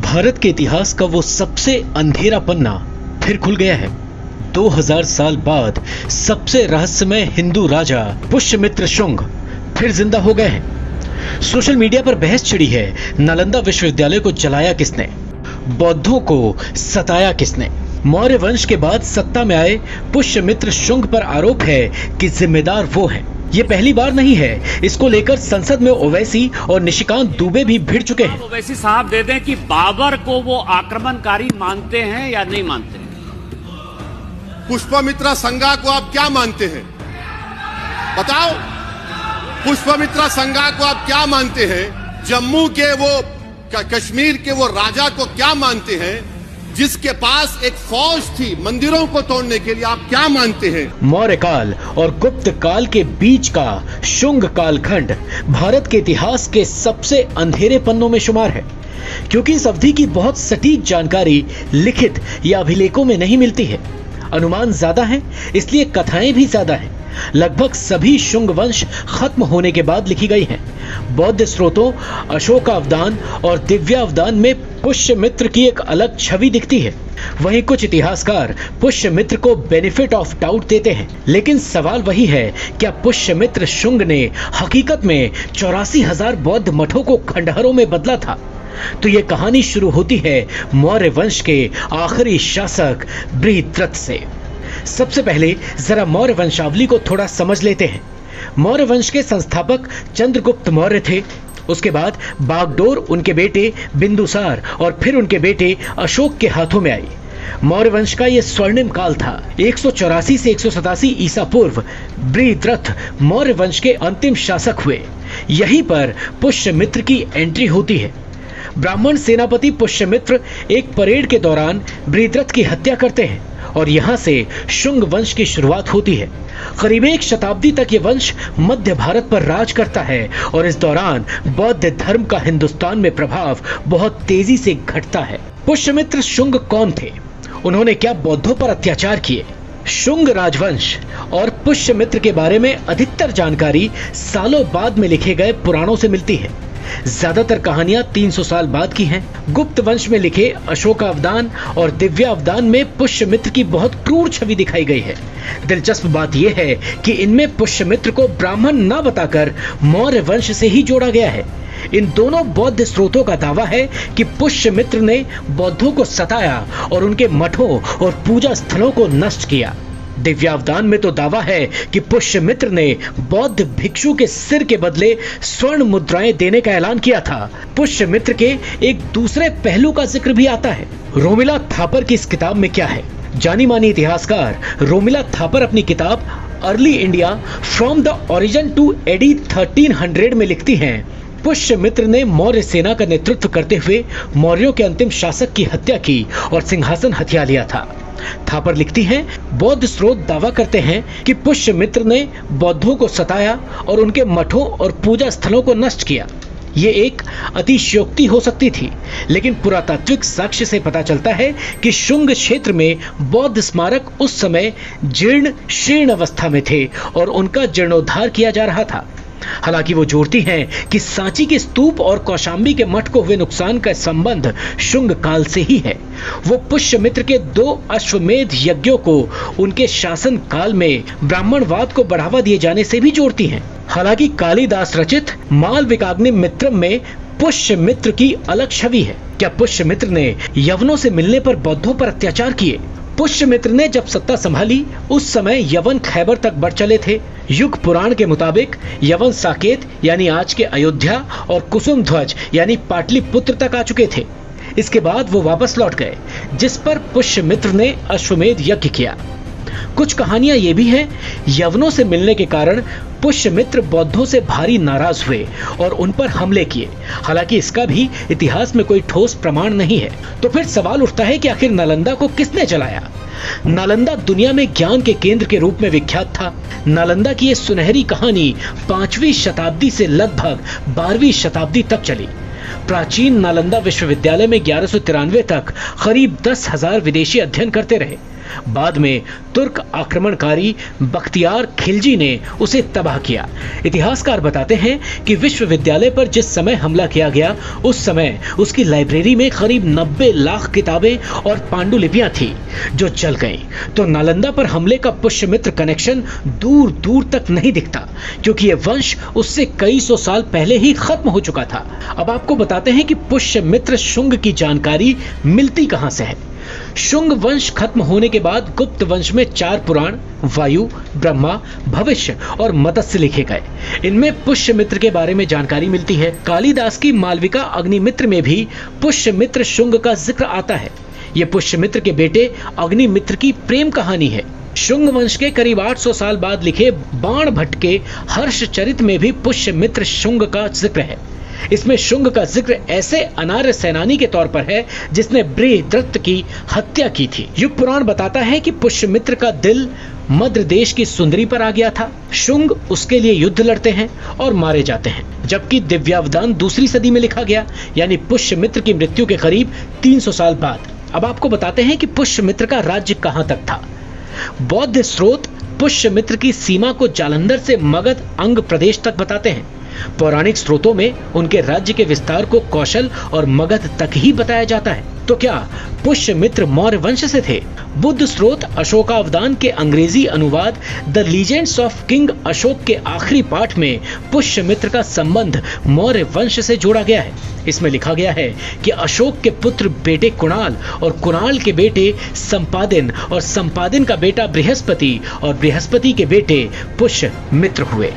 भारत के इतिहास का वो सबसे अंधेरा पन्ना फिर खुल गया है। 2000 साल बाद सबसे रहस्यमय हिंदू राजा पुष्यमित्र शुंग फिर जिंदा हो गए हैं। सोशल मीडिया पर बहस छिड़ी है, नालंदा विश्वविद्यालय को जलाया किसने, बौद्धों को सताया किसने। मौर्य वंश के बाद सत्ता में आए पुष्यमित्र शुंग पर आरोप है कि जिम्मेदार वो हैं। ये पहली बार नहीं है। इसको लेकर संसद में ओवैसी और निशिकांत दुबे भी भिड़ चुके हैं। ओवैसी साहब दे दें कि बाबर को वो आक्रमणकारी मानते हैं या नहीं मानते हैं? पुष्यमित्र संगा को आप क्या मानते हैं? बताओ, पुष्यमित्र संगा को आप क्या मानते हैं? जम्मू के वो कश्मीर के वो राजा को क्या मानते हैं जिसके पास एक फौज थी मंदिरों को तोड़ने के लिए? आप क्या मानते हैं? मौर्य काल और गुप्त काल के बीच का शुंग कालखंड भारत के इतिहास के सबसे अंधेरे पन्नों में शुमार है, क्योंकि इस अवधि की बहुत सटीक जानकारी लिखित या अभिलेखों में नहीं मिलती है। अनुमान ज्यादा है, इसलिए कथाएं भी ज्यादा हैं। लगभग सभी शुंग वंश खत्म होने के बाद लिखी गई हैं। बौद्ध स्रोतों अशोकावदान और दिव्यावदान में पुष्यमित्र की एक अलग छवि दिखती है। वहीं कुछ इतिहासकार पुष्यमित्र को बेनिफिट ऑफ डाउट देते हैं, लेकिन सवाल वही है, क्या पुष्यमित्र शुंग ने हकीकत में 84,000 बौद्ध मठों को खंडहरों में बदला था? तो ये कहानी शुरू होती है मौर्य वंश के आखिरी शासक बृहद्रथ से। सबसे पहले जरा मौर्य वंशावली को थोड़ा समझ लेते हैं। मौर्य वंश के संस्थापक चंद्रगुप्त मौर्य थे। उसके बाद बागडोर उनके बेटे बिंदुसार और फिर उनके बेटे अशोक के हाथों में आई। मौर्य वंश का यह स्वर्णिम काल था। 184 से 187 ईसा पूर्व बृहद्रथ मौर्य वंश के अंतिम शासक हुए। यहीं पर पुष्यमित्र की एंट्री होती है। ब्राह्मण सेनापति पुष्यमित्र एक परेड के दौरान बृहद्रथ की हत्या करते हैं और यहाँ से शुंग वंश की शुरुआत होती है। करीब 1 शताब्दी तक ये वंश मध्य भारत पर राज करता है और इस दौरान बौद्ध धर्म का हिंदुस्तान में प्रभाव बहुत तेजी से घटता है। पुष्यमित्र शुंग कौन थे? उन्होंने क्या बौद्धों पर अत्याचार किए? शुंग राजवंश और पुष्यमित्र के बारे में अधिकतर जानकारी सालों बाद में लिखे गए पुराणों से मिलती है। ज्यादातर कहानियां 300 साल बाद की हैं। गुप्त वंश में लिखे अशोकावदान और दिव्यावदान में पुष्यमित्र की बहुत क्रूर छवि दिखाई गई है। दिलचस्प बात यह है कि इनमें पुष्यमित्र को ब्राह्मण न बताकर मौर्य वंश से ही जोड़ा गया है। इन दोनों बौद्ध स्रोतों का दावा है कि पुष्यमित्र ने बौद्धों को सताया और उनके मठों और पूजा स्थलों को नष्ट किया। दिव्यावदान में तो दावा है कि पुष्यमित्र ने बौद्ध भिक्षु के सिर के बदले स्वर्ण मुद्राएं देने का ऐलान किया था। पुष्यमित्र के एक दूसरे पहलू का जिक्र भी आता है। रोमिला थापर की इस किताब में क्या है? जानी मानी इतिहासकार रोमिला थापर अपनी किताब early India from the origin to AD 1300 में लिखती हैं, पुष्यमित्र ने मौर्य सेना का नेतृत्व करते हुए मौर्यों के अंतिम शासक की हत्या की और सिंहासन हथिया लिया था। थापर लिखती हैं, बौद्ध स्रोत दावा करते हैं कि पुष्यमित्र ने बौद्धों को सताया और उनके मठों और पूजा स्थलों को नष्ट किया। ये एक अतिशयोक्ति हो सकती थी, लेकिन पुरातात्विक साक्ष्य से पता चलता है कि शुंग क्षेत्र में बौद्ध स्मारक उस समय जीर्ण शीर्ण अवस्था में थे और उनका जीर्णोद्धार किया जा रहा था। हालांकि वो जोड़ती हैं कि सांची के स्तूप और कौशाम्बी के मठ को हुए नुकसान का संबंध शुंग काल से ही है। वो पुष्यमित्र के 2 अश्वमेध यज्ञों को उनके शासन काल में ब्राह्मणवाद को बढ़ावा दिए जाने से भी जोड़ती हैं। हालांकि कालिदास रचित मालविकाग्नि मित्रम में पुष्यमित्र की अलग छवि है। क्या पुष्यमित्र ने यवनों से मिलने पर बौद्धों पर अत्याचार किए? पुष्यमित्र ने जब सत्ता संभाली उस समय यवन खैबर तक बढ़ चले थे। युग पुराण के मुताबिक यवन साकेत यानी आज के अयोध्या और कुसुम ध्वज यानी पाटलिपुत्र तक आ चुके थे। इसके बाद वो वापस लौट गए, जिस पर पुष्यमित्र ने अश्वमेध यज्ञ किया। कुछ कहानियां ये भी हैं, यवनों से मिलने के कारण पुष्यमित्र बौद्धों से भारी नाराज हुए और उन पर हमले किए। हालांकि इसका भी इतिहास में कोई ठोस प्रमाण नहीं है। तो फिर सवाल उठता है कि आखिर नालंदा को किसने जलाया? नालंदा दुनिया में ज्ञान के केंद्र के रूप में विख्यात था। नालंदा की ये सुनहरी कहानी 5वीं शताब्दी से लगभग 12वीं शताब्दी तक चली। प्राचीन नालंदा विश्वविद्यालय में 1193 तक करीब 10,000 विदेशी अध्ययन करते रहे। बाद में तुर्क आक्रमणकारी बख्तियार खिलजी ने उसे तबाह किया। इतिहासकार बताते हैं कि विश्वविद्यालय पर जिस समय हमला किया गया उस समय उसकी लाइब्रेरी में करीब 90 लाख किताबें और पांडुलिपियां थी जो जल गईं। तो नालंदा पर हमले का पुष्यमित्र कनेक्शन दूर दूर तक नहीं दिखता, क्योंकि यह वंश उससे कई सौ साल पहले ही खत्म हो चुका था। अब आपको बताते हैं कि पुष्यमित्र शुंग की जानकारी मिलती कहां से है। शुंग वंश खत्म होने के बाद गुप्त वंश में 4 पुराण वायु, ब्रह्मा, भविष्य और मत्स्य लिखे गए। इनमें पुष्यमित्र के बारे में जानकारी मिलती है। कालिदास की मालविका अग्निमित्र में भी पुष्यमित्र शुंग का जिक्र आता है। यह पुष्यमित्र के बेटे अग्निमित्र की प्रेम कहानी है। शुंग वंश के करीब 800 साल बाद लिखे बाण भट्ट के हर्षचरित में भी पुष्यमित्र शुंग का जिक्र है। इसमें शुंग का जिक्र ऐसे अनार्य सेनानी के तौर पर है जिसने बृहद्रथ की हत्या की थी। युग पुराण बताता है कि पुष्यमित्र का दिल मद्र देश की सुंदरी पर आ गया था। शुंग उसके लिए युद्ध लड़ते हैं और मारे जाते हैं, जबकि दिव्यावदान दूसरी सदी में लिखा गया, यानी पुष्यमित्र की मृत्यु के करीब 300 साल बाद। अब आपको बताते हैं कि पुष्यमित्र का राज्य कहां तक था। बौद्ध स्रोत पुष्यमित्र की सीमा को जालंधर से मगध अंग प्रदेश तक बताते हैं। पौराणिक स्रोतों में उनके राज्य के विस्तार को कौशल और मगध तक ही बताया जाता है। तो क्या पुष्यमित्र मौर्य वंश से थे? बुद्ध स्रोत अशोकावदान के अंग्रेजी अनुवाद the legends of king Ashok के आखिरी पाठ में पुष्यमित्र का संबंध मौर्य वंश से जोड़ा गया है। इसमें लिखा गया है कि अशोक के पुत्र बेटे कुणाल और कुणाल के बेटे संपादिन और संपादिन का बेटा बृहस्पति और बृहस्पति के बेटे पुष्यमित्र हुए।